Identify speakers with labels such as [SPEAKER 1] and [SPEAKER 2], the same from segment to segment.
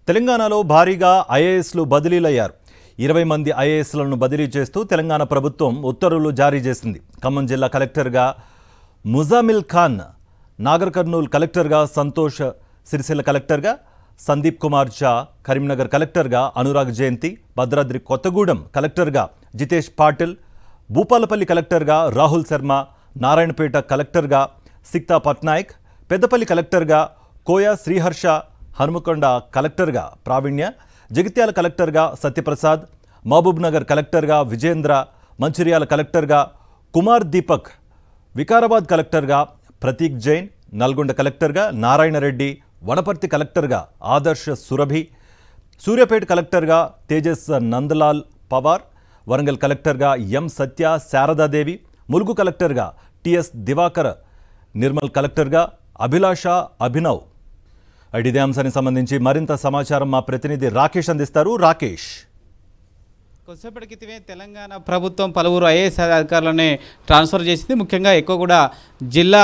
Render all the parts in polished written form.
[SPEAKER 1] తెలంగాణలో భారీగా ఐఏఎస్లు బదిలీలయ్యారు. 20 మంది ఐఏఎస్లను బదిలీ చేస్తూ తెలంగాణ ప్రభుత్వం ఉత్తర్వులు జారీ చేసింది. ఖమ్మం జిల్లా కలెక్టర్గా ముజామిల్ ఖాన్, నాగర్ కర్నూల్ కలెక్టర్గా సంతోష్, సిరిసిల్ల కలెక్టర్గా సందీప్ కుమార్ ఝా, కరీంనగర్ కలెక్టర్గా అనురాగ్ జయంతి, భద్రాద్రి కొత్తగూడెం కలెక్టర్గా జితేష్ పాటిల్, భూపాలపల్లి కలెక్టర్గా రాహుల్ శర్మ, నారాయణపేట కలెక్టర్గా సిక్తా పట్నాయక్, పెద్దపల్లి కలెక్టర్గా కోయా శ్రీహర్ష, హనుమకొండ కలెక్టర్గా ప్రావీణ్య, జగిత్యాల కలెక్టర్గా సత్యప్రసాద్, మహబూబ్ నగర్ కలెక్టర్గా విజేంద్ర, మంచిర్యాల కలెక్టర్గా కుమార్ దీపక్, వికారాబాద్ కలెక్టర్గా ప్రతీక్ జైన్, నల్గొండ కలెక్టర్గా నారాయణ రెడ్డి, వనపర్తి కలెక్టర్గా ఆదర్శ సురభి, సూర్యాపేట కలెక్టర్గా తేజస్ నందలాల్ పవార్, వరంగల్ కలెక్టర్గా ఎం సత్య శారదాదేవి, ములుగు కలెక్టర్గా టిఎస్ దివాకర్, నిర్మల్ కలెక్టర్గా అభిలాష అభినవ్. ఇదే అంశానికి సంబంధించి మరింత సమాచారం మా ప్రతినిధి రాకేష్ అందిస్తారు. రాకేష్,
[SPEAKER 2] కొద్దిసేపటి క్రితమే తెలంగాణ ప్రభుత్వం పలువురు ఐఏఎస్ అధికారులనే ట్రాన్స్ఫర్ చేసింది. ముఖ్యంగా ఎక్కువ కూడా జిల్లా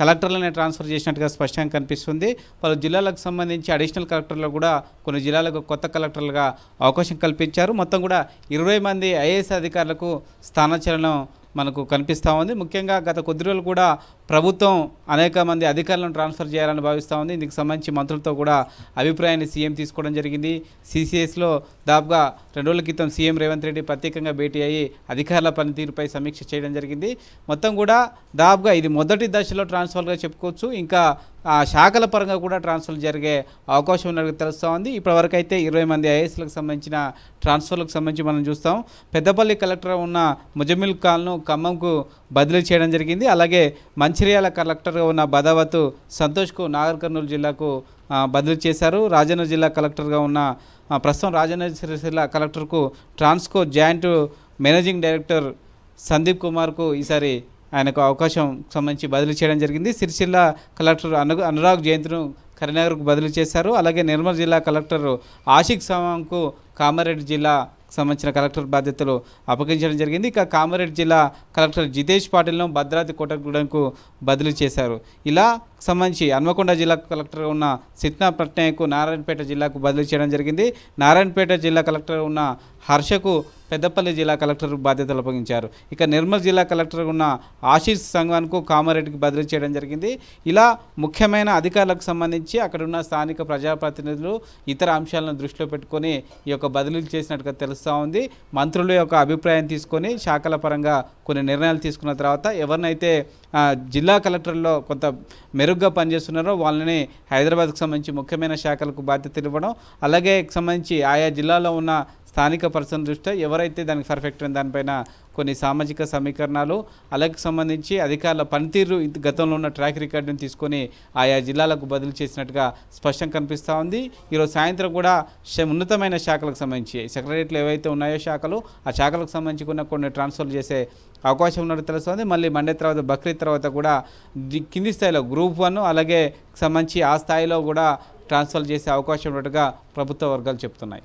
[SPEAKER 2] కలెక్టర్లనే ట్రాన్స్ఫర్ చేసినట్టుగా స్పష్టంగా కనిపిస్తుంది. పలు జిల్లాలకు సంబంధించి అడిషనల్ కలెక్టర్లు కూడా కొన్ని జిల్లాలకు కొత్త కలెక్టర్లుగా అవకాశం కల్పించారు. మొత్తం కూడా 20 మంది ఐఏఎస్ అధికారులకు స్థానచలనం మనకు కనిపిస్తూ ఉంది. ముఖ్యంగా గత కొద్ది రోజులు కూడా ప్రభుత్వం అనేక మంది అధికారులను ట్రాన్స్ఫర్ చేయాలని భావిస్తూ ఉంది. ఇందుకు సంబంధించి మంత్రులతో కూడా అభిప్రాయాన్ని సీఎం తీసుకోవడం జరిగింది. సిసిఎస్లో దాదాపుగా 2 రోజుల క్రితం సీఎం రేవంత్ రెడ్డి ప్రత్యేకంగా భేటీ అయ్యి అధికారుల పనితీరుపై సమీక్ష చేయడం జరిగింది. మొత్తం కూడా దాదాపుగా ఇది మొదటి దశలో ట్రాన్స్ఫర్గా చెప్పుకోవచ్చు. ఇంకా ఆ శాఖల పరంగా కూడా ట్రాన్స్ఫర్లు జరిగే అవకాశం ఉన్నట్టు తెలుస్తూ ఉంది. ఇప్పటివరకు అయితే 20 మంది ఐఏఎస్లకు సంబంధించిన ట్రాన్స్ఫర్లకు సంబంధించి మనం చూస్తాం. పెద్దపల్లి కలెక్టర్ ఉన్న ముజమిల్ ఖాన్ను ఖమ్మంకు బదిలీ చేయడం జరిగింది. అలాగే మంచిర్యాల కలెక్టర్గా ఉన్న బదావత్ సంతోష్కు నాగర్ కర్నూలు జిల్లాకు బదిలీ చేశారు. రాజన్న జిల్లా కలెక్టర్గా ఉన్న ప్రస్తుతం రాజన్న సిరిసిల్ల కలెక్టర్కు Transco joint managing director Sandeep కుమార్కు ఈసారి ఆయనకు అవకాశం సంబంధించి బదిలీ చేయడం జరిగింది. సిరిసిల్ల కలెక్టర్ అనురాగ్ జయంత్ను కరీంనగర్కు బదిలీ చేశారు. అలాగే నిర్మల్ జిల్లా కలెక్టర్ ఆషిక్ సమాంకు కామారెడ్డి జిల్లా సంబంధించిన కలెక్టర్ బాధ్యతలు అప్పగించడం జరిగింది. ఇక కామారెడ్డి జిల్లా కలెక్టర్ జితేష్ పాటిల్ను భద్రాద్రి కొత్తగూడెంకు బదిలీ చేశారు. ఇలా సంబంధించి హన్మకొండ జిల్లా కలెక్టర్గా ఉన్న సిక్తా పట్నాయక్ నారాయణపేట జిల్లాకు బదిలీ చేయడం జరిగింది. నారాయణపేట జిల్లా కలెక్టర్ ఉన్న హర్షకు పెద్దపల్లి జిల్లా కలెక్టర్ బాధ్యతలు అప్పగించారు. ఇక నిర్మల్ జిల్లా కలెక్టర్ ఉన్న ఆశీష్ సంగ్వాన్కు కామారెడ్డికి బదిలీ చేయడం జరిగింది. ఇలా ముఖ్యమైన అధికారులకు సంబంధించి అక్కడున్న స్థానిక ప్రజాప్రతినిధులు ఇతర అంశాలను దృష్టిలో పెట్టుకొని ఈ యొక్క బదిలీలు చేసినట్టుగా తెలుస్తూ ఉంది. మంత్రుల యొక్క అభిప్రాయం తీసుకొని శాఖల పరంగా కొన్ని నిర్ణయాలు తీసుకున్న తర్వాత ఎవరినైతే జిల్లా కలెక్టర్లో కొంత మెరుగ్గా పనిచేస్తున్నారో వాళ్ళని హైదరాబాద్కు సంబంధించి ముఖ్యమైన శాఖలకు బాధ్యతలు ఇవ్వడం, అలాగే సంబంధించి ఆయా జిల్లాలో ఉన్న స్థానిక పర్సన్ దృష్ట్యా ఎవరైతే దానికి పర్ఫెక్ట్ అయిన దానిపైన కొన్ని సామాజిక సమీకరణాలు, అలాగే సంబంధించి అధికారుల పనితీరు గతంలో ఉన్న ట్రాక్ రికార్డును తీసుకొని ఆయా జిల్లాలకు బదిలీ చేసినట్టుగా స్పష్టంగా కనిపిస్తూ ఉంది. ఈరోజు సాయంత్రం కూడా ఉన్నతమైన శాఖలకు సంబంధించి సెక్రటరియట్లు ఏవైతే ఉన్నాయో శాఖలు, ఆ శాఖలకు సంబంధించి కొన్ని ట్రాన్స్ఫర్లు చేసే అవకాశం ఉన్నట్టు తెలుస్తుంది. మళ్ళీ మండే తర్వాత బక్రీద్ తర్వాత కూడా కింది స్థాయిలో గ్రూప్ 1 అలాగే సంబంధించి ఆ స్థాయిలో కూడా ట్రాన్స్ఫర్ చేసే అవకాశం ఉన్నట్టుగా ప్రభుత్వ వర్గాలు చెప్తున్నాయి.